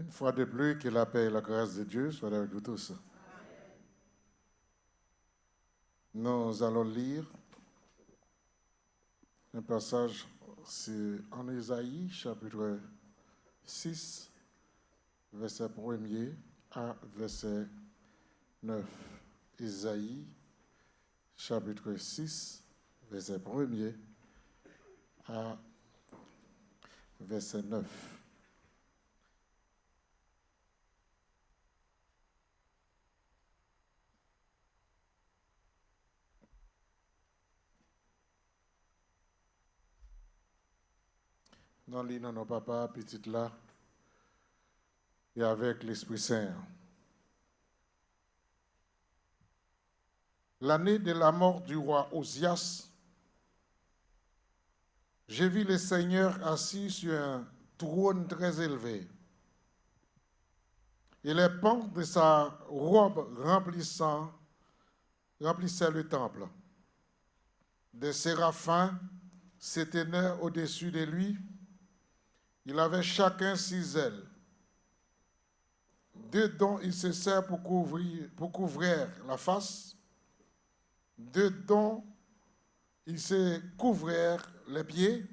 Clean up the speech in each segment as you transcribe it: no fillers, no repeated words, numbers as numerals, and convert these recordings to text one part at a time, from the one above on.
Une fois de plus, que la paix et la grâce de Dieu soient avec vous tous. Nous allons lire un passage en Ésaïe, chapitre 6, verset 1er à verset 9. Ésaïe, chapitre 6, verset 1er à verset 9. Nous lisons nos papas, petites là, et avec l'Esprit Saint. L'année de la mort du roi Osias, j'ai vu le Seigneur assis sur un trône très élevé, et les pans de sa robe remplissaient le temple. Des séraphins s'éteignaient au-dessus de lui. Il avait chacun 6 ailes. 2 dont il se sert pour couvrir la face, 2 dont il se couvrir les pieds,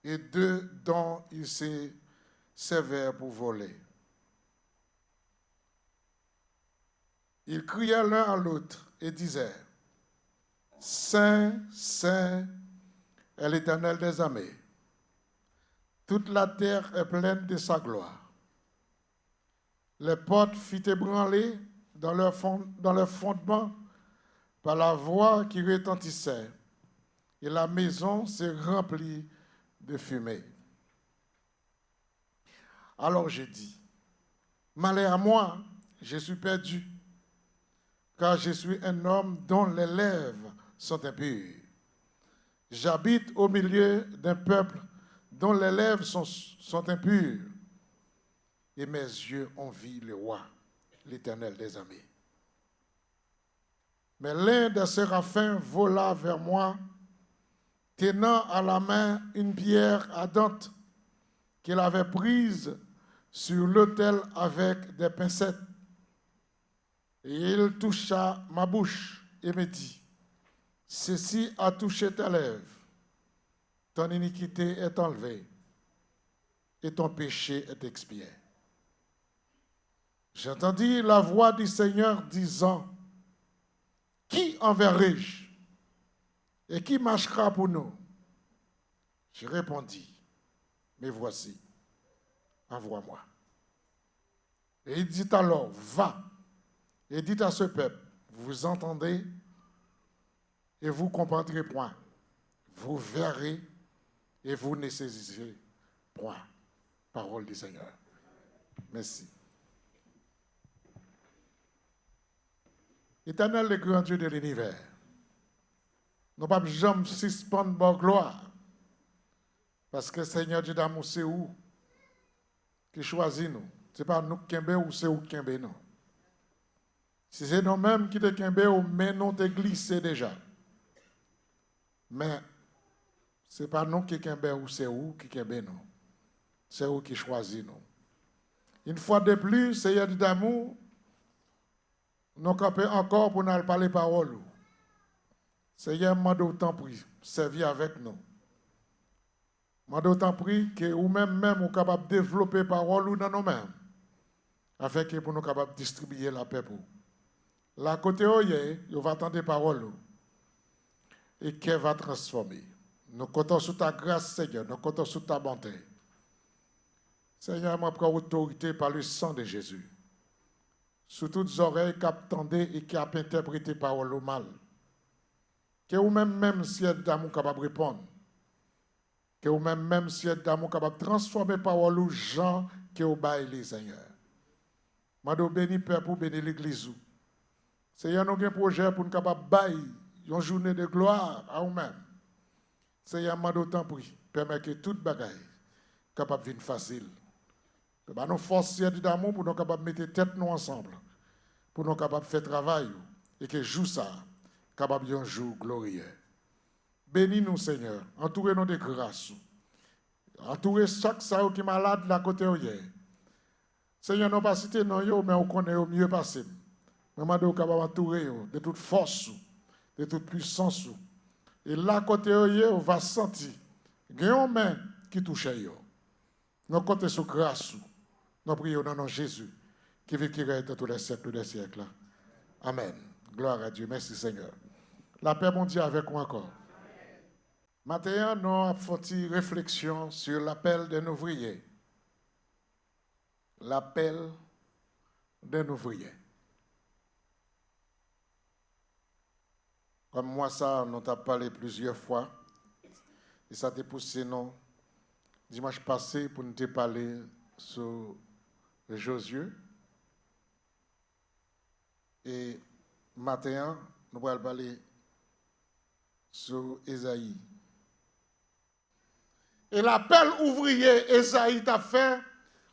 et 2 dont il se servait pour voler. Ils criaient l'un à l'autre et disaient: Saint, Saint est l'Éternel des armées. Toute la terre est pleine de sa gloire. Les portes furent ébranlées dans leur fondement par la voix qui retentissait, et la maison se remplit de fumée. Alors j'ai dit: Malheur à moi, je suis perdu, car je suis un homme dont les lèvres sont impures. J'habite au milieu d'un peuple dont les lèvres sont impures, et mes yeux ont vu le roi, l'Éternel des armées. Mais l'un des séraphins vola vers moi, tenant à la main une pierre ardente qu'il avait prise sur l'autel avec des pincettes. Et il toucha ma bouche et me dit: Ceci a touché tes lèvres, ton iniquité est enlevée et ton péché est expié. J'entendis la voix du Seigneur disant: Qui enverrai-je et qui marchera pour nous? Je répondis: Me voici, envoie-moi. Et il dit alors: Va et dites à ce peuple, vous entendez et vous comprendrez point, vous verrez et vous ne saisirez point. Parole du Seigneur. Merci. Éternel, le grand Dieu de l'univers, nous ne pouvons jamais suspendre notre gloire, parce que Seigneur Dieu d'amour, c'est où qui choisit nous. Ce n'est pas nous qui ou c'est où qui nous. Si c'est nous-mêmes qui te kembe ou mais nous te glissé déjà. Mais ce n'est pas nous qui kembe ou c'est où qui kembe nous. C'est où qui choisit nous. Une fois de plus, Seigneur d'amour, nous campons encore pour nous parler parole. Seigneur, m'a d'autant pris, servi avec nous. M'a d'autant pris que nous-mêmes, nous sommes capables de développer parole dans nous-mêmes, afin que pour nous capables de distribuer la paix pour. La côté où il va attendre parole et qu'elle va transformer. Nous comptons sur ta grâce, Seigneur, nous comptons sur ta bonté. Seigneur, moi prends autorité par le sang de Jésus. Sur toutes les oreilles qui attendaient et qui ont interprété parole au mal. Que vous-même, si êtes d'amour capable de répondre. Que vous-même, si êtes d'amour capable de transformer parole aux gens qui obéissent, Seigneur. Mado béni Père pour bénir l'Église. Seigneur, nous avons un projet pour nous capables de bailler une journée de gloire à nous-mêmes. Seigneur, m'a d'autant pris, permet que toute bagaille capable de venir facile. Que nous forcer d'amour pour nous capables de mettre tête nous ensemble, pour nous capables de faire travail et que jour ça, capable de un jour glorieux. Bénis-nous, Seigneur, entourez-nous de grâce. Entourez chaque ça qui est malade de la côté où il est. Seigneur, non pas cité non yo, mais on connaît au mieux passé. Maman de capable entourer de toute force, de toute puissance. Et là côté yo, on va sentir une main qui touche yo. Nous comptons sur grâce. Nous prions dans le nom de Jésus, qui vit qui règne dans tous les siècles des siècles. Amen. Gloire à Dieu. Merci Seigneur. La paix mondiale avec moi encore. Maintenant, nous avons fait une réflexion sur l'appel d'un ouvrier. L'appel d'un ouvrier. Comme moi, ça, on t'a parlé plusieurs fois. Et ça t'a poussé, non, dimanche passé, pour nous te parler sur Josué. Et maintenant, nous allons parler sur Esaïe. Et l'appel ouvrier, Esaïe t'a fait,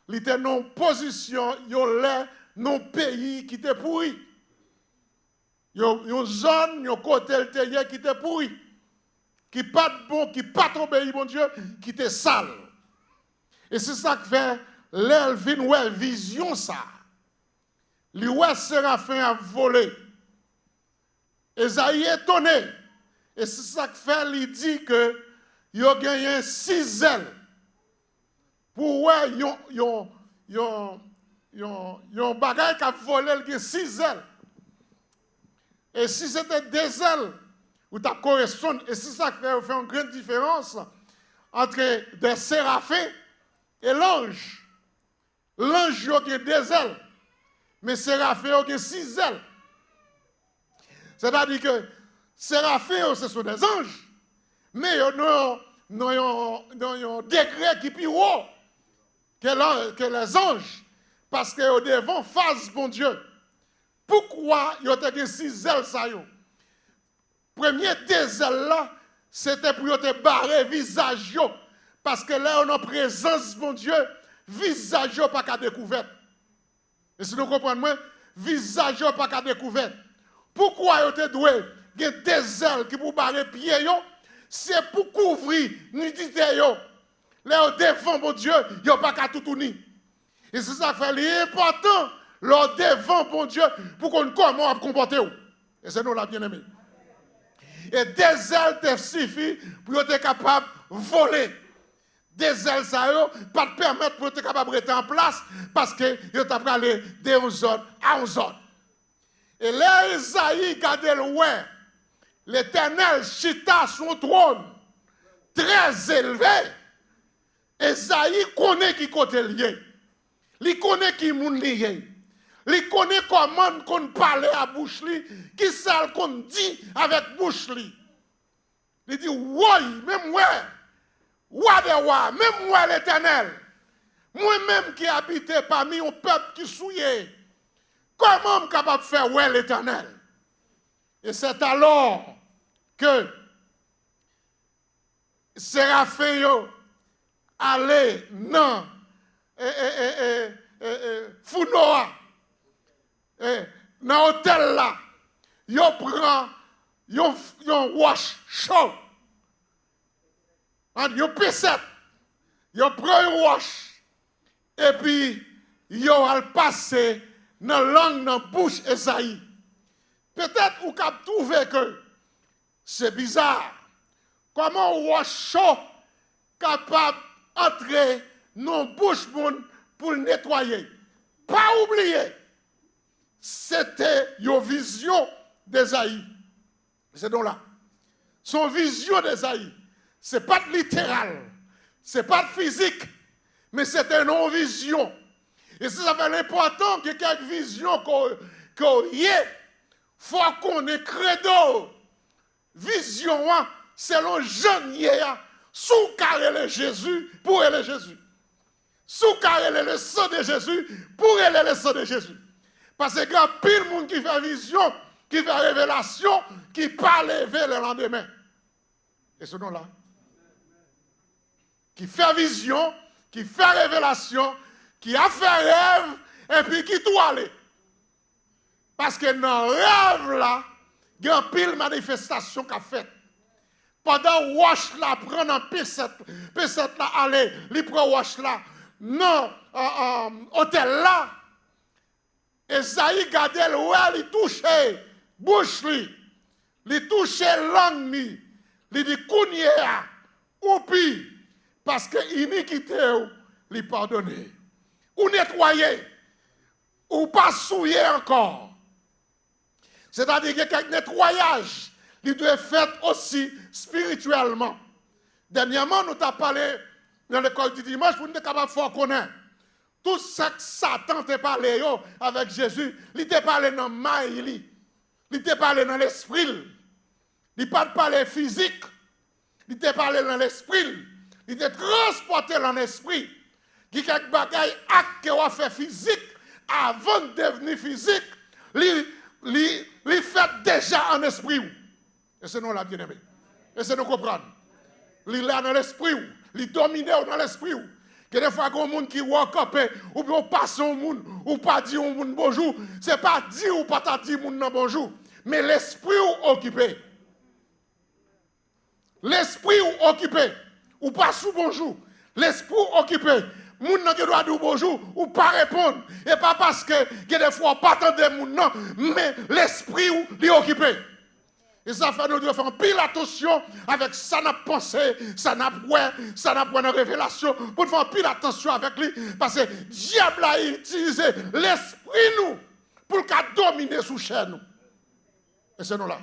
il était non position, il est non pays qui était pourri. Il y a une zone, il y a un côté qui était pourri. Qui pas de bon, qui pas trop obéi, mon Dieu, qui était sale. Et c'est ça que fait, l'Elvin, ouais, vision ça. Lui, ouais, Séraphin a volé. Esaïe est étonné. Et c'est ça que fait, il dit que il a gagné 6 ailes. Pour ouais, yon bagay qui a volé, il a 6 ailes. Et si c'était 2 ailes, ou ça correspond, et c'est ça qui fait une grande différence entre des séraphins et l'ange. L'ange a 2 ailes, mais séraphins a 6 ailes. C'est-à-dire que séraphins, ce sont des anges, mais ils ont un degré qui est plus haut que les anges, parce qu'ils devant face, bon Dieu. Pourquoi ils ont 6 ailes, ça y est? Premier 2 ailes là, c'était pour te barrer visage, parce que là, on a présence, mon Dieu, visage pas qu'à découverte. Et si nous comprenons, visage pas qu'à découverte. Pourquoi ils ont doué? Il y a 2 ailes qui pour barrer pied, c'est pour couvrir nudité. Là, devant, mon Dieu, il n'y a pas qu'à tout tourner. Et c'est ça qui fait important, là, devant, mon Dieu, pour qu'on comment on comporter. Et c'est nous la bien-aimé. Et 2 ailes te suffit pour être capable de voler. 2 ailes, ça ne pas te permettre pour être capable de rester en place parce que tu as aller d'une zone à une zone. Et là, Esaïe, regardez le ouais. L'Éternel chita son trône très élevé. Esaïe connaît qui côté lié. Il connaît qui moun lié. Il connaît comment qu'on parle à bouche li, qui ça qu'on dit avec bouche li. Il dit oui, même moi, même moi l'Éternel. Moi-même qui habitais parmi un peuple qui souillait. Comment je suis capable de faire ouais l'Éternel? Et c'est alors que Séraphin allait dans Founoa, dans l'hôtel là, il prend un wash chaud. Il pèsette, il prend un wash. Et puis, il va passer dans la langue, dans la bouche Esaïe. Peut-être vous avez trouvé que c'est bizarre. Comment un wash chaud capable d'entrer dans la bouche pour le nettoyer? Pas oublier. C'était une vision d'Esaïe. C'est donc là. Son vision d'Esaïe. Ce n'est pas littéral. Ce n'est pas physique. Mais c'était une vision. Et si ça fait l'important que quelques visions qu'on y ait, il faut qu'on ait credo. Vision, selon Jean Yéa, sous carré le Jésus, pour le Jésus. Sous carré le sang de Jésus, pour le sang de Jésus. Parce que il y a pile de monde qui fait vision, qui fait révélation, qui parle lever le lendemain. Et ce nom-là, qui fait vision, qui fait révélation, qui a fait rêve, et puis qui tout allait. Parce que dans le rêve là, il y a pile de manifestations qu'a fait. Pendant que Wash là prend un P7 là, allez, il prend Wash là, non, hôtel là, Esaïe gardait le ouais, il touchait bouche il touchait langue il dit kounyea ou pi parce que iniquité il pardonné ou nettoyer ou pas souiller encore. C'est-à-dire que quelques nettoyage il doit être fait aussi spirituellement. Dernièrement, nous avons parlé dans l'école du dimanche pour nous être capable de faire connaître. Tout ça que Satan t'a parlé avec Jésus, il t'a parlé dans le maïli, il t'a parlé dans l'esprit, il t'a pas parlé physique, il t'a parlé dans l'esprit, il t'a transporté dans l'esprit. Il y a quelques bagailles actes qu'on fait physique avant de devenir physique, il fait déjà en esprit. Et c'est nous la bien-aimé. Et c'est nous comprendre. Il est dans l'esprit, il domine dans l'esprit. Que des fois, il y a des gens qui walk up, ou bien passe au monde, ou pas dire au monde bonjour. Ce n'est pas dire ou pas dire au monde bonjour, mais l'esprit occupé. L'esprit occupé, ou pas sous bonjour. L'esprit occupé. Moun nan qui doit dire bonjour ou pas répondre. Et pas parce que des fois, pas attendre moun non, mais l'esprit est occupé. Et ça fait nous devons faire pile attention avec ça n'a pensé, ça n'a point dans révélation, pour faire pile attention avec lui, parce que le diable a utilisé l'esprit nous pour qu'il domine sous chair nous. Et c'est nous là.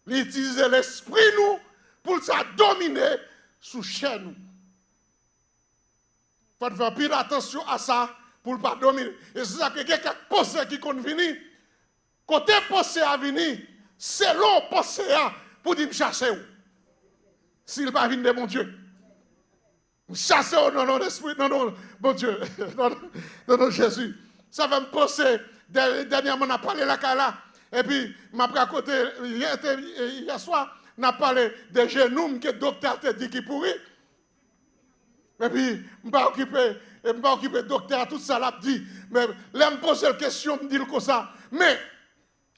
Il utilise l'esprit nous pour qu'il domine sous chair nous. Il faut faire pile attention à ça pour ne pas dominer. Et c'est ça que quelqu'un pensé qui compte venir. Côté pensé à venir, c'est l'eau pensé pour dire me chasser. S'il va venir de mon Dieu. Me chasser au nom de l'esprit, non, mon Dieu, non, Jésus. Ça va me penser, dernièrement, on a parlé la là. Et puis, m'a pris à côté, hier soir, on a parlé des genoux que le docteur a dit qu'il pourrit. Et puis, je ne vais pas occuper le docteur, tout ça l'a dit. Mais là, je me pose la question, je me dis comme ça. Mais,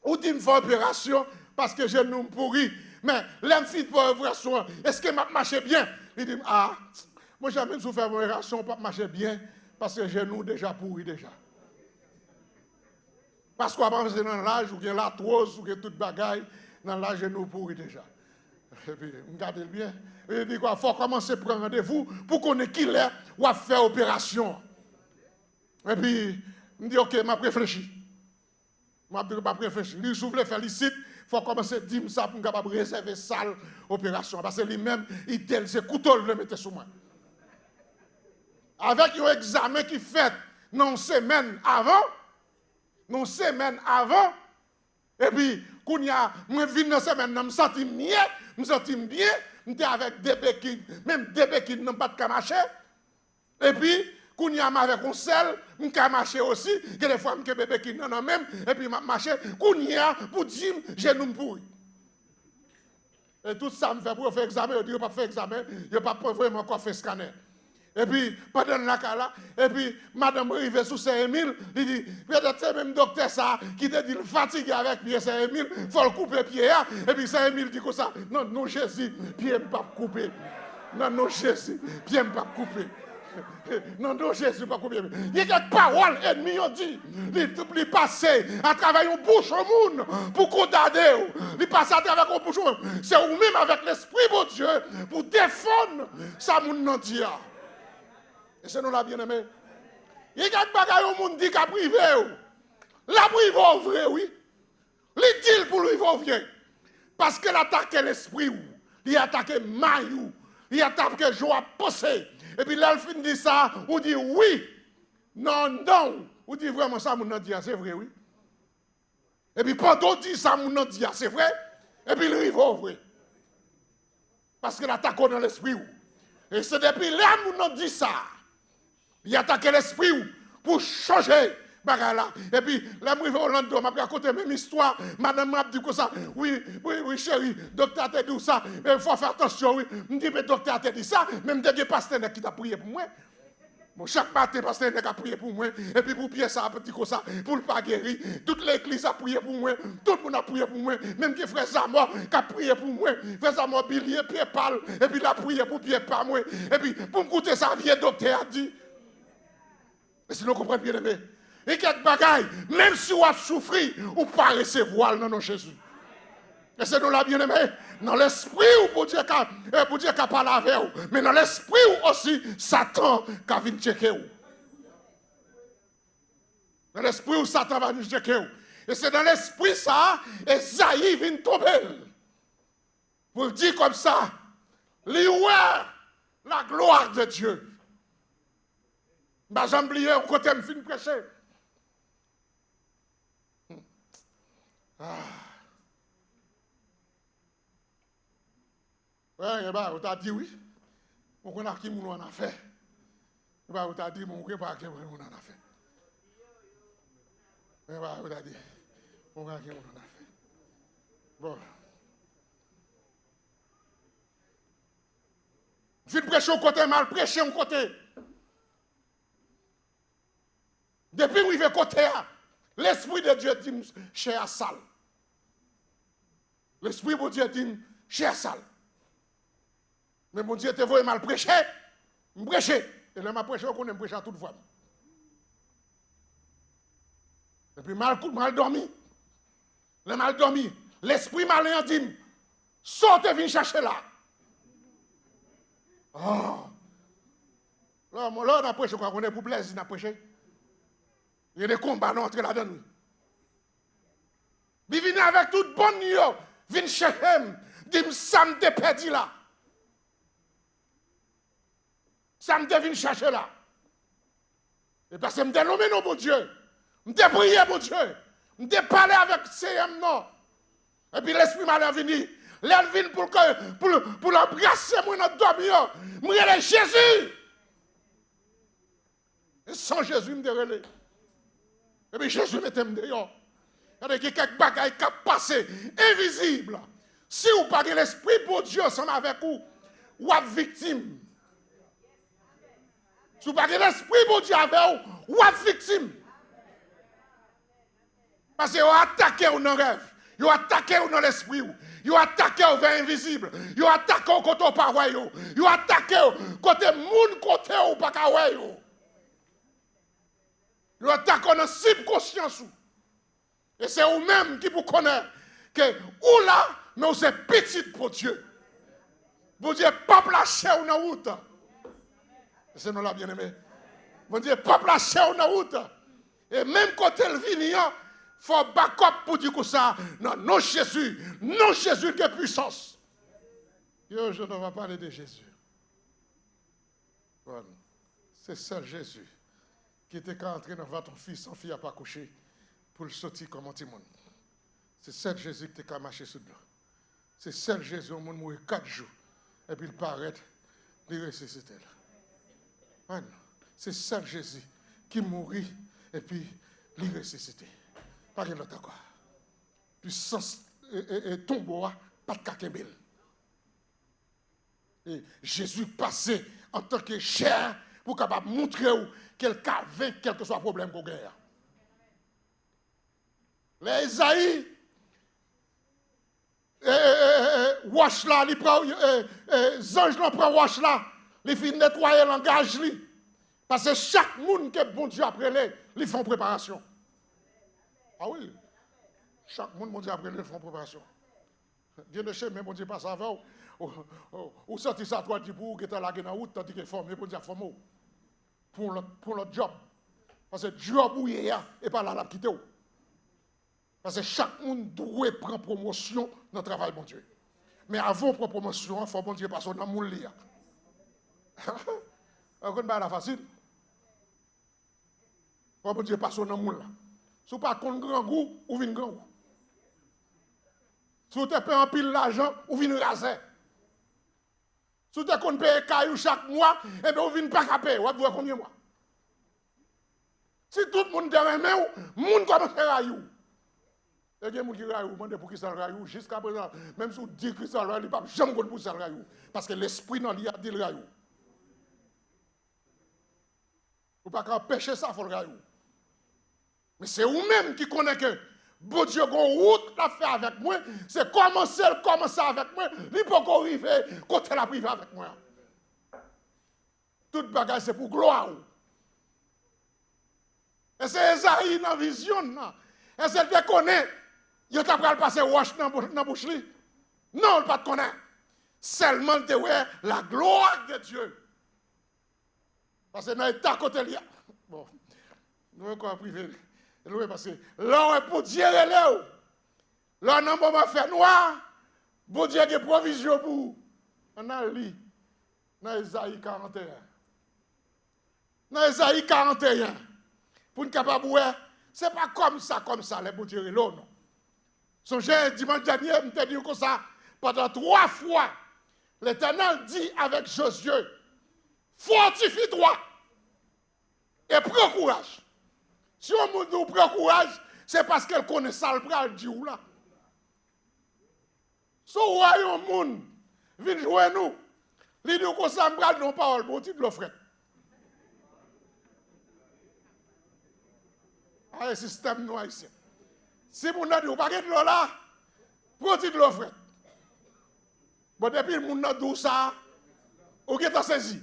ou dit me faire opération parce que je nous pourri. Mais là, je me fais opération, est-ce que je marche bien? Il dit, moi, jamais je fais opération, pas marcher bien parce que je nous déjà pourri déjà. Parce qu'on va dans l'âge, ou bien l'arthrose, ou bien toute bagaille, dans l'âge, je nous pourri déjà. Et puis, regardez bien. Il dit qu'il faut commencer à prendre rendez-vous pour qu'on ait qui l'est ou à faire opération. Et puis, il me dit, ok, je vais réfléchir. Je vais réfléchir. Il s'ouvre, félicite. Il faut commencer à dire ça pour qu'on puisse réserver salle opération. Parce que lui-même, il tel, c'est couteau le mettre sur moi. Avec un examen qui fait non semaine avant, et puis, quand je viens dans semaine, je me sens bien, je suis avec des béquilles, même des béquilles n'ont pas de marcher. Et puis, quand je suis avec un sel, je peux marcher aussi. Il y a des fois, je suis avec des béquilles non même, et puis je marche. Quand je suis pour dire, je ne pourri. Et tout ça me fait pour faire examen, je dis, pas faire examen, je ne pas vraiment encore faire scanner. Et puis, pendant la là, et puis, madame arrive sous Saint-Émile, il dit, peut-être c'est même docteur ça, qui te dit, fatigué avec pied Saint-Émile, il faut le couper pied, et puis Saint-Émile dit comme ça, non, Jésus, pied ne pas couper. Non, Jésus, pied ne pas couper. Non, Jésus, pas couper. Il y a des paroles ennemies, on dit, il passe à travers une bouche au monde pour condamner, il passe à travers une bouche au monde. C'est vous-même avec l'Esprit de Dieu pour défendre ça, mon nom dit. Et c'est nous la bien-aimé. Il y a des bagages au monde qui sont privés. La privé est vrai, oui. Les dit pour lui vrai. Parce qu'elle attaque l'esprit, il attaque maillou, il attaque joie possé. Et puis là, elle finit ça, on dit oui, non, on dit vraiment ça, mon nom dit, c'est vrai, oui. Et puis pendant dit ça, mon nom dit, c'est vrai. Et puis il arrive vrai. Parce qu'elle attaque dans l'esprit. Et c'est depuis là, mon nom dit ça. Il attaque l'esprit pour changer. Et puis, là, je vais au Orlando, je vais raconter même histoire. Madame m'a dit comme ça. Oui, chérie, docteur t'a dit ça. Mais il faut faire attention, oui. Je me dis, mais docteur t'a dit ça. Même des pasteurs qui t'a prié pour moi. Bon, chaque matin, pasteur a prié pour moi, et puis pour Pierre, ça a petit comme ça, pour ne pas guérir. Toute l'église a prié pour moi, tout le monde a prié pour moi, même que frère Zamor a prié pour moi, frère Zamor Billier, Pierre parle, et puis il a prié pour Pierre par moi, et puis pour me goûter ça, vieux docteur a dit. Mais sinon, vous comprenez bien aimé. Et quelques bagailles, même si vous avez souffert, vous ne pas recevoir le nom de Jésus. Et c'est nous la bien aimé. Dans l'esprit, pour dire qu'à parler avec vous. Mais dans l'esprit aussi, Satan qui vient checker vous. Dans l'esprit où Satan va venir checker vous. Et c'est dans l'esprit ça, Esaïe vient tomber. Pour dire comme ça, la gloire de Dieu. J'ai oublié au côté me fin prêcher. Ouais, bah, on t'a dit oui. On connaît qui nous en a fait. Bah, on t'a dit, mon on pas qui nous en a fait. Bah, on t'a dit, on connaît qui nous en a fait. Bon. Vite prêcher au côté, mal prêcher au côté. Depuis où il veut côté, l'Esprit de Dieu dit, cher sale. L'Esprit de Dieu dit, cher sale. Mais mon Dieu te voit mal prêcher, me prêcher. Et là, m'a prêché, on aime prêcher à toute fois. Et puis mal dormi. Le mal dormi. L'esprit malin dit, sortez, viens chercher là. Oh. Là, on a prêché quoi, on est pour plaisir, on a prêché. Il y a des combats, on entre là-dedans. Il vient avec toute bonne nuit, viens chercher, dit, ça me perdu là. Ça me devine chercher là. Et parce que je me nommé non, mon Dieu. Je me prié, mon Dieu. Je me parlé avec CM, non. Et puis l'esprit m'a venu. L'elle vient pour l'embrasser, moi, dans dormir. Je me Jésus. Et sans Jésus, je me relais. Et puis Jésus m'était dehors. Il y a quelques bagailles qui passé, invisibles. Si vous parlez l'esprit pour Dieu ensemble avec vous, vous êtes victime. Si vous parlez l'esprit pour Dieu avec vous, vous êtes victime. Parce que vous attaquez dans le rêve, vous attaquez dans l'esprit, vous attaquez au vers invisible, vous attaquez au côté pas voir, vous attaquez au côté moun côté ou pas voir. Vous attaquez dans cible conscience. Et c'est vous-même qui vous connaissez que ou là, mais vous êtes petit pour Dieu. Vous dites, peuple lâché ou dans route. C'est nous la bien-aimé. Vous dites, peuple lâché ou dans route. Et même quand elle vient, il faut backup pour dire que ça, non Jésus qui est puissance. Yo, je ne vais pas parler de Jésus. Voilà. C'est seul Jésus qui était entré dans votre fils, son fils n'a pas couché pour le sortir comme un petit monde. C'est seul Jésus qui était marché sur le dos. C'est seul Jésus, au monde mourir 4 jours. Et puis il paraît, il ressuscite là. C'est seul Jésus qui mourit et puis il ressuscite. Pas de l'autre quoi. Puissance et tombeau, pas de kakembel. Et Jésus passait en tant que chair pour capable montrer quel cas vaincu quel que soit le problème qu'on gagne. Les Isaïe, wash là, il prend, Zange là prend wash là, il fait nettoyer le langage. Parce que chaque monde qui est bon Dieu après lui, ils font préparation. Ah oui, chaque monde, bon Dieu après lui, ils font préparation. Dieu ne sait, mais bon Dieu passe avant. Ou sorti ça, toi, tu pour que tu as la gueule en route, tandis que forme, bon Dieu forme pour le job. Parce que job où il y a, et pas là, la quitter. Parce que chaque monde doit prendre promotion dans le travail, bon Dieu. Mais avant de prendre promotion, il faut bon Dieu passer dans le monde. On ne pas facile. Il faut bon Dieu passer dans le monde. Si vous n'avez pas de grand goût, vous venez grand goût. Si vous avez payé un pile d'argent, vous venez raser. Si vous avez payé caillou chaque mois, et bien vous venez pas à payer. Vous avez combien de mois? Si tout le monde est remis, le monde commence à railler. Il y a des gens qui raillent, demandent pour qui ça raille. Jusqu'à présent, même si vous dites que ça raille, il n'y a pas jamais pour ça raille. Parce que l'esprit dans l'IA dit le raille. Ou pas empêcher ça, il faut le gagner. Mais c'est vous-même qui connaissez que bon Dieu, qu'on route l'a fait avec moi, c'est commencer avec moi, il peut qu'on arrive côté la privé avec moi. Toute bagage c'est pour gloire. Et c'est Esaïe dans la vision. Et c'est le connaît. Il t'a pas passer wash dans la bouche. Non, il pas te connaît. Seulement de voir la gloire de Dieu. Parce que dans l'état côté là. Bon, nous avons privé. Parce que là, on est pour Dieu, là, on a un moment fait noir, bon Dieu a provision pour vous. On a lu dans Esaïe 41. Dans Esaïe 41, pour nous capable de voir, ce n'est pas comme ça, les bon Dieu, là, non. Songez, dimanche dernier, je me dit comme ça, pendant 3 fois, l'Éternel dit avec Josué, fortifie-toi et prends courage. Si on nous prend courage, c'est parce qu'elle connaît ça, le bras dit ou là. Si on voit un monde, vient jouer nous, il dit qu'on s'en bras non parole, bon titre l'offre. Ah, le système nous ici. Si vous n'avez pas de l'eau là, bon titre l'offre. Bon, depuis le monde n'a dit ça, vous avez saisi.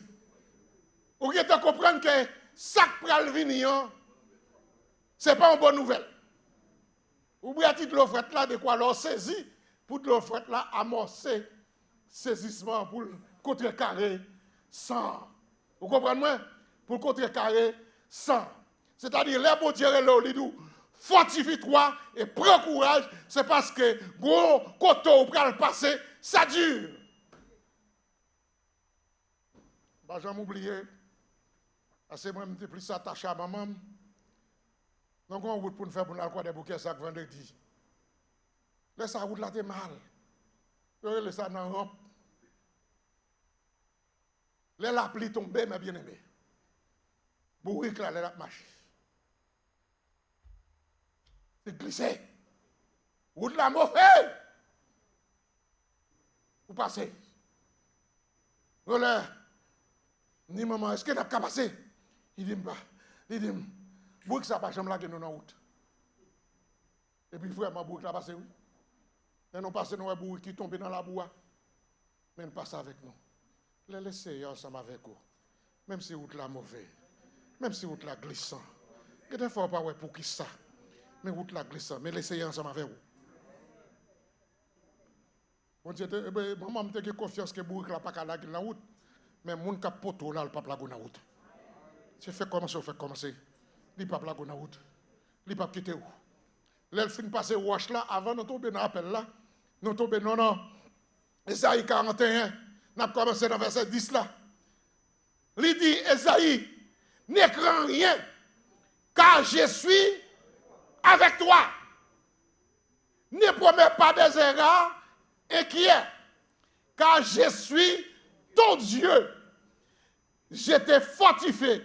Vous avez compris que ça qui pral venir, ce n'est pas une bonne nouvelle. Ou bien titre l'offre là, de quoi leur saisi, pour l'offre là amorcer saisissement pour contrecarrer sans. Vous comprenez moi? Pour contrecarrer sans. C'est-à-dire, les beaux dieux là, fortifie-toi et prends courage, c'est parce que gros coteau pour le passer, ça dure. Bah, j'en oublié. Parce que moi, je suis plus attaché à maman. Donc, on route pour nous faire pour nous des bouquets chaque vendredi. Laisse ça route là, t'es mal. Laisse ça dans la rampe. Laisse la pluie tomber, mes bien-aimés. Bourrique là, laisse la marche. C'est glissé. Route là, mauvaise. Vous passez. Voilà. Ni maman, est-ce que tu as passé? Il dit pas. Il dit, bourrique ça pas jamais là que nous dans la route. Et puis vraiment, bourrique là passé, oui. Et nous passons nous bourrique qui tombe dans la boue. Mais nous passons avec nous. Les laisser ensemble avec vous. Même si route là mauvaise. Même si route là glissant. Et des fois, pas ouais pour qui ça. Mais route là glissant. Mais laissez ensemble avec vous. Bon Dieu, maman m'a confiance que bourrique là pas qu'à la route. Mais mon cap poto là, le pape la gona route. C'est fait commencer, fait commencer. Le pape la gona route. Le pape quitter où? L'elle fin passer wash là, avant de tomber dans l'appel là. Nous tomber non. Esaïe 41, nous avons commencé dans verset 10 là. Il dit, Esaïe, ne crains rien, car je suis avec toi. Ne promets pas des erreurs inquiets, car je suis ton Dieu. Je te fortifie.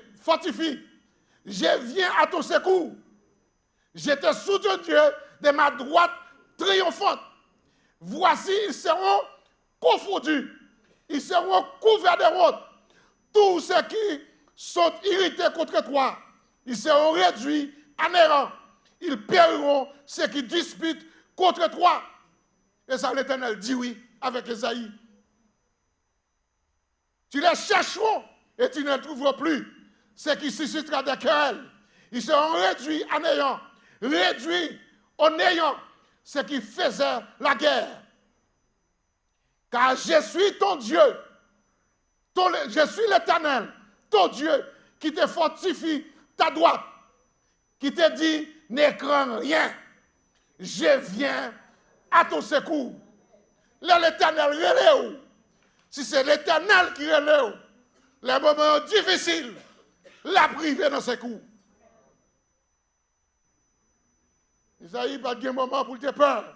Je viens à ton secours. Je te soutiens Dieu de ma droite triomphante. Voici, ils seront confondus. Ils seront couverts de honte. Tous ceux qui sont irrités contre toi, ils seront réduits à néant. Ils périront ceux qui disputent contre toi. Et ça, l'Éternel dit oui avec Esaïe. Tu les chercheront et tu ne les trouveras plus. Ceux qui susciteront des querelles, ils seront réduits à néant. Réduits au néant. Ceux qui faisaient la guerre. Car je suis ton Dieu. Je suis l'Éternel, ton Dieu, qui te fortifie ta droite. Qui te dit, ne crains rien. Je viens à ton secours. L'Éternel relève. Si c'est l'Éternel qui relève, les moments difficiles, la priver dans ses coups. Isaïe n'a pas de moment pour te peur.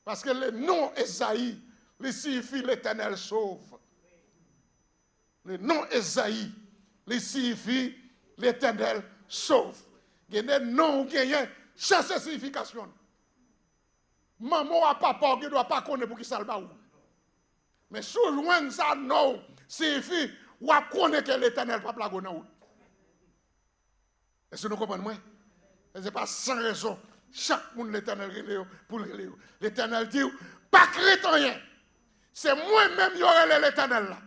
Parce que le nom Esaïe, il signifie l'Éternel sauve. Le nom Esaïe, il signifie l'Éternel sauve. Il y a des noms qui ont chaque signification. Maman à papa qui ne doit pas connaître pour qui ça le baoule. Mais si vous ça non, signifie ou à connaître que l'Éternel pas la gonne. Est-ce que nous comprenons moi? Ce n'est pas sans raison. Chaque monde l'Éternel relève pour le relève. L'Éternel dit, pas créer rien. C'est moi-même qui aurai l'Éternel là.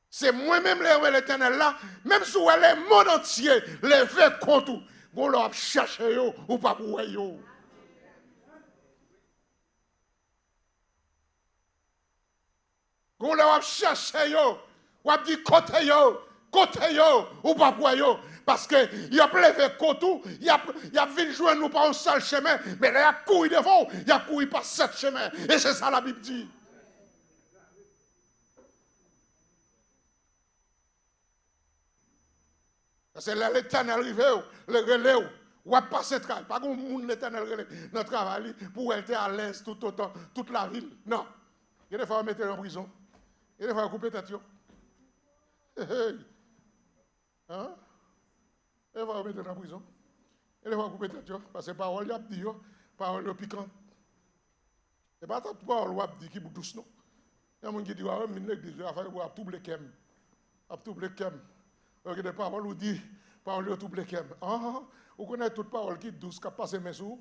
C'est moi-même qui aurai l'Éternel là. Même si vous avez le monde entier, les faits contre vous. Vous leur cherchez ou pas pour vous. Vous leur cherchez ou pas dit côté ou pas pour vous. Parce que il a plevé côté, il a vu jouer nous par un seul chemin, mais là il a couru devant, il a couru par 7 chemins. Et c'est ça la Bible dit. Parce que là, l'Éternel arrive, le relais, ou à passer travail. Pas qu'on monde l'Éternel relais, notre travail, pour être à l'aise tout autant, toute la ville. Non. Il y a des fois, on mettre en prison. Il y a des fois, on coupe tête. Hein? Il y a des fois, on mettre en prison. Il y a des fois, on coupe tête. Parce que parole, il y a dit, parole piquante. Et pas tant de parole, il y a dit qui est douce, non? Il y a des gens qui disent, ah, mais l'église, il va falloir tout bloquer. Tout bloquer. Ok, des paroles, ou dit, parole tout blekem. Ah, vous connaissez toute parole qui est douce, qui passe mes sous.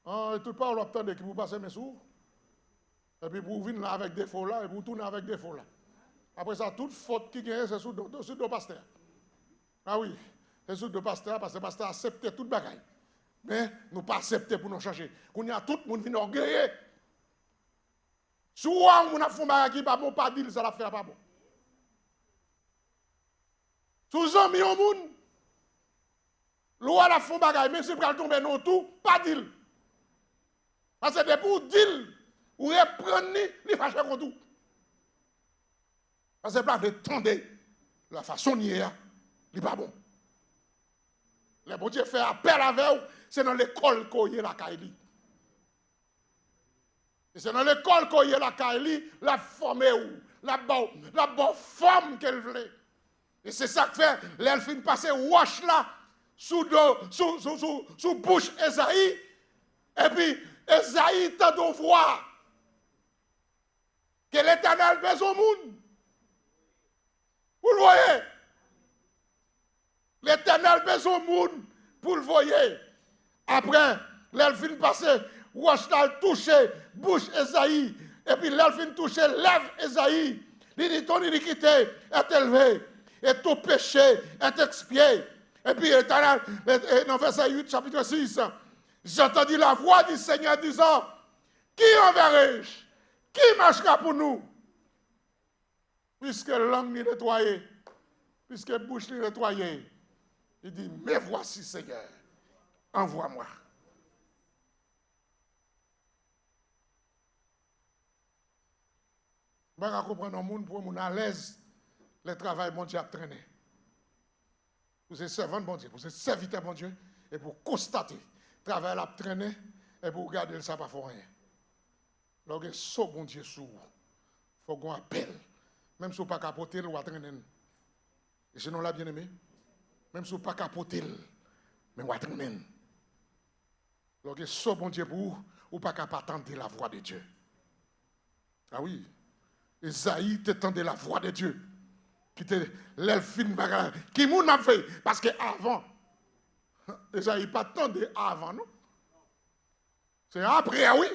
Ah, toute parole attendez qui vous passe mes sous. Et puis vous venez là avec des faux là, et vous tournez avec des faux là. Après ça, toute faute qui gagne, c'est sous le pasteur. Ah oui, c'est sous le pasteur, parce que le pasteur accepte toute bagaille. Mais nous pas accepter pour nous changer. Qu'on y a tout le monde vient orgueilleux. Souvent, on a fait un bagaille qui pas bon, pas dit, ça l'a fait pas bon. Sous un million de monde, l'eau la fond bagaille, même si vous tomber dans tout, pas d'île. Parce que pour d'île, ou reprendre, les fâcher contre tout. Parce que pas de tendre la façon d'y est, n'est pas bon. Les bon Dieu fait appel avec vous, c'est dans l'école qu'on y est la Kaili. Et c'est dans l'école qu'on y est la Kaili, la forme ou, la bonne forme qu'elle voulait. Et c'est ça que fait, l'elfine passe wash là, sous bouche Esaïe, et puis Esaïe t'a de voir que l'Éternel besoin au monde. Vous le voyez? L'Éternel besoin au monde, pour le voyez. Après, l'elfine passe wash là, toucher bouche Esaïe, et puis l'elfine touche lèvre Esaïe. Il dit ton iniquité est élevée. Et tout péché est expié. Et puis, dans verset 8, chapitre 6, j'entendis la voix du Seigneur disant, qui enverrai-je? Qui marchera pour nous? Puisque langue est nettoyée, puisque bouche est nettoyée, il dit, mais voici Seigneur, envoie-moi. Je vais comprendre le monde pour mon à l'aise. Le travail, bon Dieu, a traîné. Pour ces servants, bon Dieu, pour ces serviteurs, bon Dieu, et pour constater, le travail a traîné, et pour regarder, ça ne va pas faire rien. Lorsque ce bon Dieu sous, il faut qu'on appelle. Même si vous ne pas capoter, vous traîner. Et sinon, là, bien aimé, même si vous ne pas capoter, mais vous traîner. Lorsque ce bon Dieu pour vous, vous ne pas attendre la voix de Dieu. Ah oui, Esaïe t'attendait la voix de Dieu. Qui était l'elfine bagarre. Qui moun a fait? Parce que avant, déjà, il pas tant avant, non? C'est après, oui.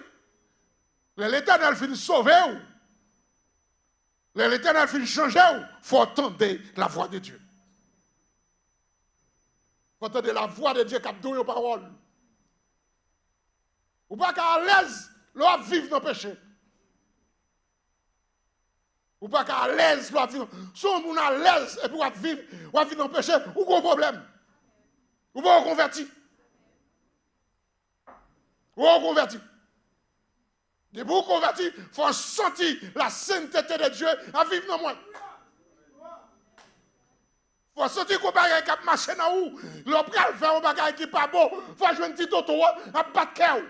L'Éternel fin sauver ou? L'Éternel fin changer ou? Faut entendre la voix de Dieu. Faut entendre la voix de Dieu qui a donné aux paroles. Ou pas qu'à l'aise, l'on vivre dans le péché. Ou pas qu'à l'aise, l'on vivre. Si on est à l'aise et pour vivre dans le péché, ou pas problème. Ou pas converti. Ou pas converti. Et pour convertir, il faut sentir la sainteté de Dieu à vivre dans moi. Il faut sentir qu'on va faire marcher dans où. L'on peut faire un bagage qui n'est pas bon. Il faut jouer un petit auto à battre cœur.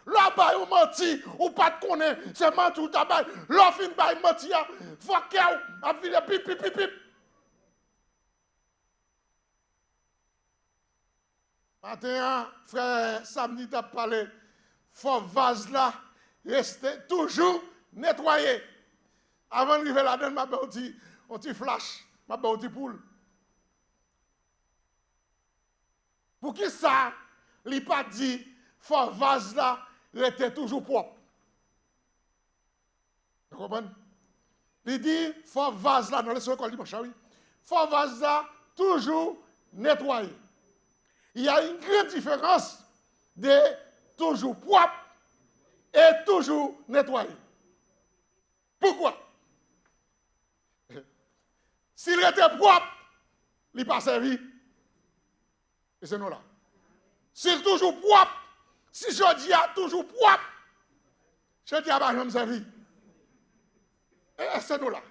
Là-bas, on menti, ou pas de connaître, c'est menti ou tabac. L'on fin par menti, il faut cœur, à vivre pip, pip, pip, pip. Matin, frère, samedi, tu as parlé. Faut vase là rester toujours nettoyé. Avant de arriver là-dedans, on dit flash. Ma ba petit poule. Pour qui ça, il pas dit, faut vase là, il était toujours propre. Vous comprenez? Il dit, faut vase là, dans les écoles dimanche, oui. Faut vase là, toujours nettoyé. Il y a une grande différence de toujours propre et toujours nettoyé. Pourquoi? S'il était propre, il n'est pas servi. Et c'est nous là. S'il est toujours propre, si je dis a toujours propre, je dis à pas jamais servi. Et c'est nous là.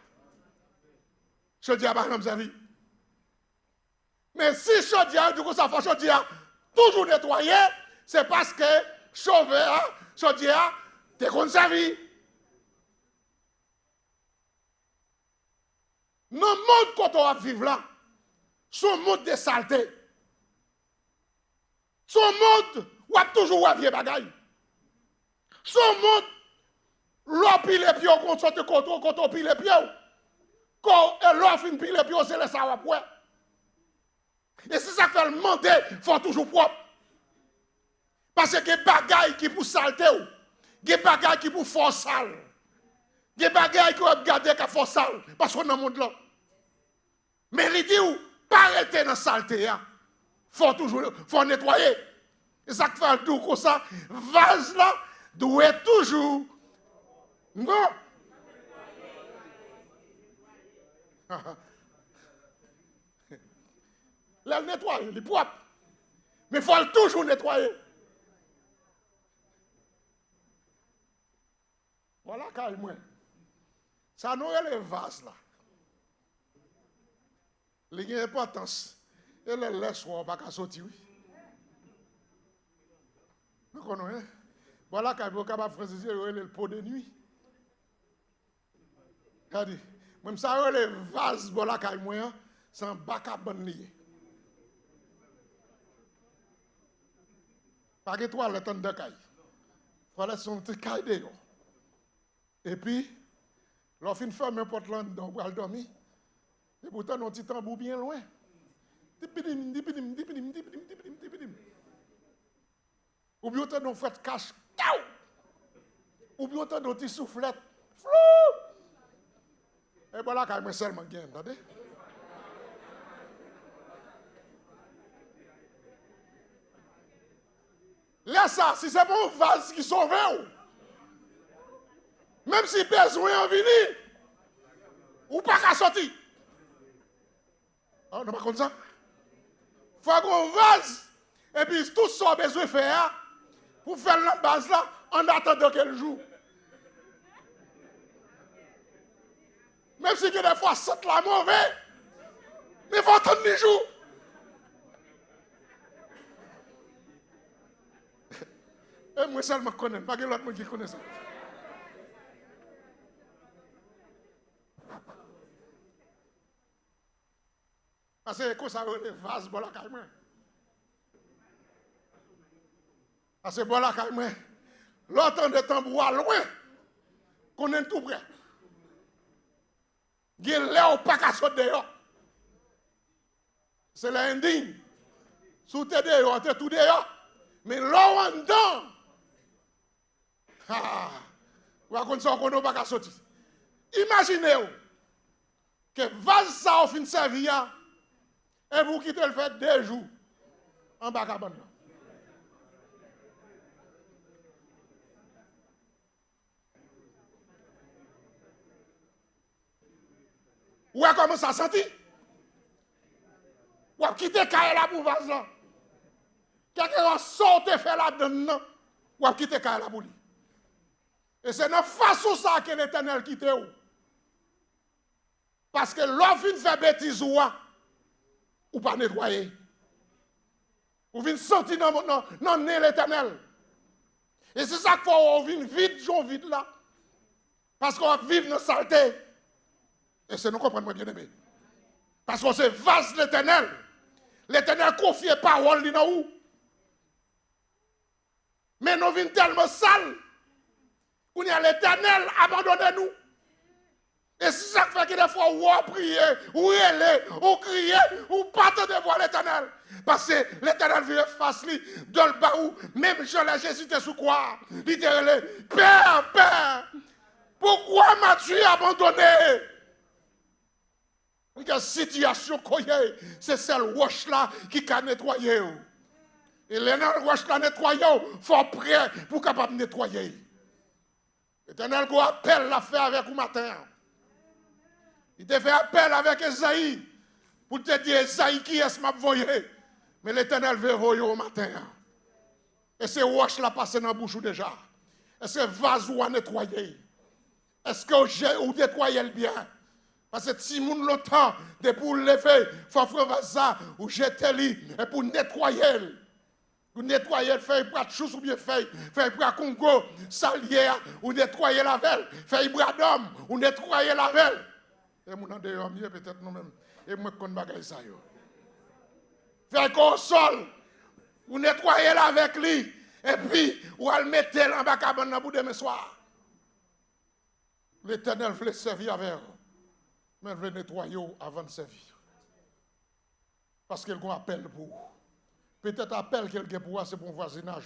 Je dis à pas jamais servi. Mais si je dis a, du coup, ça fait je dis a toujours nettoyé, c'est parce que chauffeur, je dis a, t'es conservé. Dans le monde quand on va vivre là, son monde de saleté. Son monde, ou a toujours à vieux bagaille. Son monde, l'on pile les pieds, on sorte quand on pile les pieds. Quand l'on fin pile les pieds, on se laisse à après. Et c'est ça que fait le monde, il faut toujours propre. Parce que les bagailles qui pour saleté, les bagailles qui pour force sale. Les bagailles qui ont regardé qui force sale. Parce qu'on est dans le monde là. Mais il dit, pas arrêter dans la saleté. Faut toujours, faut nettoyer. Et ça fait le tout comme ça, vase là doit toujours. Non. Là, le nettoyer, il est propre. Mais il faut toujours nettoyer. Voilà, carrément. Ça nous est le vase là. Il y a une importance. Et les laisse, on ne va pas sortir. Vous connaissez? Voilà, quand vous êtes capable de le pot de nuit. Regardez, même ça, le vase, voilà, quand moi, c'est un bac à bonne lié. Pas que toi, le temps de caille. Voilà, son petit caille de. Et puis, lorsqu'on ferme un porte-langue, on va dormir. Et pourtant, on petit tambour bien loin. Dipidim. Ou bien on fait cache. Ou bien on petit soufflette. Flou! Et voilà quand même seulement gain, attendez. Là ça, si c'est bon vase qui sauve, même si besoin en venir, ou pas qu'à sortir. On n'a pas comme ça. Il faut qu'on vase, et puis tout ce qu'on a besoin de faire, pour faire la base là, en attendant quel jour. Même si des fois c'est la mauvais, mais il faut attendre les jours. Et moi seulement connais, pas que l'autre monde qui connaît ça. Parce que quand ça les vases, bon la carrément. Parce que bon la carrément. L'autre de tambour à loin, qu'on est tout près. Il y a l'air pas qu'à sauter dehors. C'est l'indigne. Sous tes dehors, t'es tout dehors. Mais là en dedans, vous avez ça qu'on n'a pas qu'à sortir. Imaginez que vase ça au fin de sa vie, et vous quittez le fait 2 jours en bas à bande. Ou à comment ça senti? Ou à quitter Kaela pour vase là? Quelqu'un a sorti fait là-dedans, ou à quitter Kaela pour lui. Et c'est dans façon ça que l'Éternel quitte ou. Parce que l'offre fait bêtise ou pas nettoyer. Ou vient sortir dans l'Éternel. Et c'est ça qu'il faut on vient vide là. Parce qu'on va vivre dans la saleté. Et c'est nous comprenons bien aimé. Parce qu'on se vase l'Éternel. L'Éternel confie parole dans nous. Mais nous venons tellement sales. Qu'on y a l'Éternel abandonné nous. Et c'est ça qui fait que des fois où on prier, ou relais, ou crier, ou pas de voir l'Éternel. Parce que l'Éternel vient face lui, dans le baou, même Jean la Jésus était sous quoi? Il dit, Père, Père, pourquoi m'as-tu abandonné? La situation qu'on a, c'est celle roche là qui a nettoyé. Et les roches là nettoyé, il faut prêt pour capable nettoyer. L'Éternel a appel l'a fait avec vous matin. Il te fait appel avec Esaïe pour te dire Esaïe qui est-ce m'a voyé. Mais l'Éternel veut voyer au matin. Et ces roches là passent dans la bouche déjà. Est-ce que vase ou a nettoyé? Est-ce que vous nettoyez le bien? Parce que si vous avez le temps de pour lever, il faut faire ça ou jeter lui et pour nettoyer. Vous nettoyez, faire bras de chousse ou bien faire bras Congo, salière, ou nettoyer la velle, faire bras d'homme, ou nettoyer la velle. Et mon dehors mieux peut-être nous-mêmes. Et moi qu'on bagaille ça yo. Faire console, ou nettoyer la avec lui, et puis ou al mettre en bas cabane dans bout demain soir. L'Éternel voulait servir avec vous. Mais il veut nettoyer avant de servir. Parce qu'il a un appel pour vous. Peut-être appel quelqu'un pour vous, c'est pour un voisinage.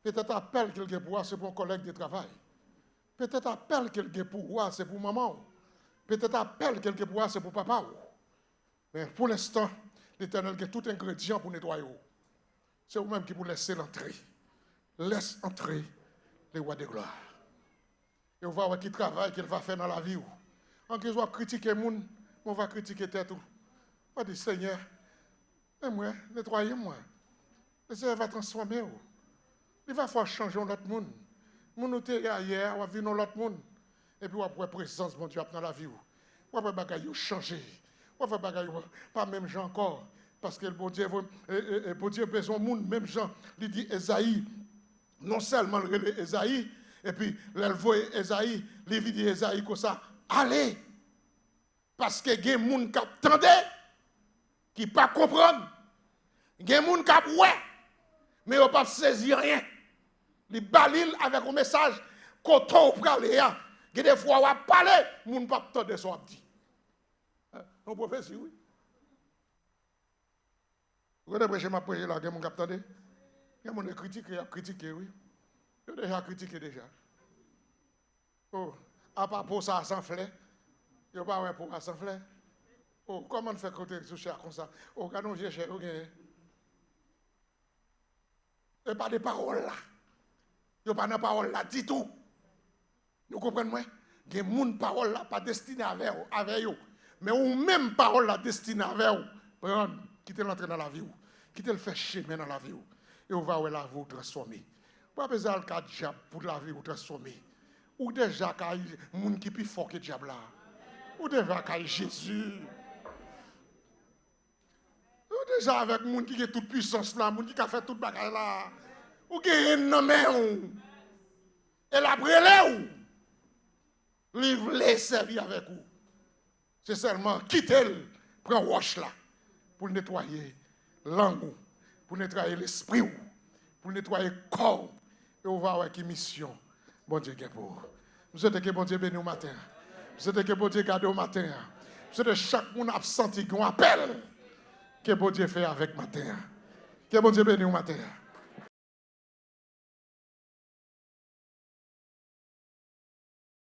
Peut-être appel quelqu'un pour vous, c'est pour un collègue de travail. Peut-être appel quelqu'un pour vous, c'est pour maman. Peut-être appel quelqu'un pour vous, c'est pour papa. Mais pour l'instant, l'Éternel a tout ingrédient pour nettoyer. C'est vous-même qui vous laissez l'entrée. Laisse entrer les rois de gloire. Et on va voir qui travaille, qu'il va faire dans la vie. En qu'ils soient critiquer les gens, on va critiquer tête. On va dire, Seigneur, moi, nettoyez-moi. Le Seigneur va transformer. Il va falloir changer l'autre monde. Mon était hier, on va vivre dans l'autre monde. Et puis on va voir la présence de mon Dieu dans la vie. On va voir les choses changer. On va voir les choses pas même gens encore. Parce que le bon Dieu a besoin de monde, même gens. Il dit Esaïe, non seulement le Esaïe, et puis l'elvoie Esaïe, il dit Esaïe comme ça. Allez, parce que il y a des gens qui attendent, qui ne pas comprendre. Il y a des gens qui ouais, mais ils ne pas saisir rien. Ils balayent avec un message quand on prend les gens. Il y a des fois où on parle, les gens ne pas attendre ce qu'on dit. On prophétie, oui. Vous avez prêché ma prêché là, il y a des gens qui attendent. Il y a des gens qui critiquent, oui. Il y a déjà critiqué déjà. Oh. À part pour ça sans fleur, il n'y a pas un pour ça sans fleur. Oh, comment on fait côté sous cher comme ça? Oh, quand on vient cher, ok. Il n'y a pas de paroles là. Il n'y a pas de paroles là du tout. Vous comprenez moi? Il y a des paroles là pas destinées avec vous. Mais ou même paroles là destinées avec vous. Prendre, quittez l'entrée dans la vie. Quittez le faire chemin dans la vie. Et on va la vie vous transformer. Pas besoin de diable pour la vie vous transformer. Ou déjà qu'il y a des gens qui sont plus forts que le diable là. Ou déjà qu'il y a Jésus. Ou déjà avec des gens qui ont toute puissance là, des gens qui ont fait toute bagaille là. Ou qui ont un main. Et la brûlée ou. Ils veulent servir avec vous. C'est seulement quitter, prendre roche là. Pour nettoyer langue, pour nettoyer l'esprit, pour nettoyer le corps. Et on va avoir une mission. Bon Dieu, pour. Nous souhaitons que bon Dieu bénisse au matin. Nous souhaitons que bon Dieu garde au matin. Nous souhaitons que chaque monde a senti qu'on appelle. Que bon Dieu fait avec matin. Que bon Dieu bénisse au matin.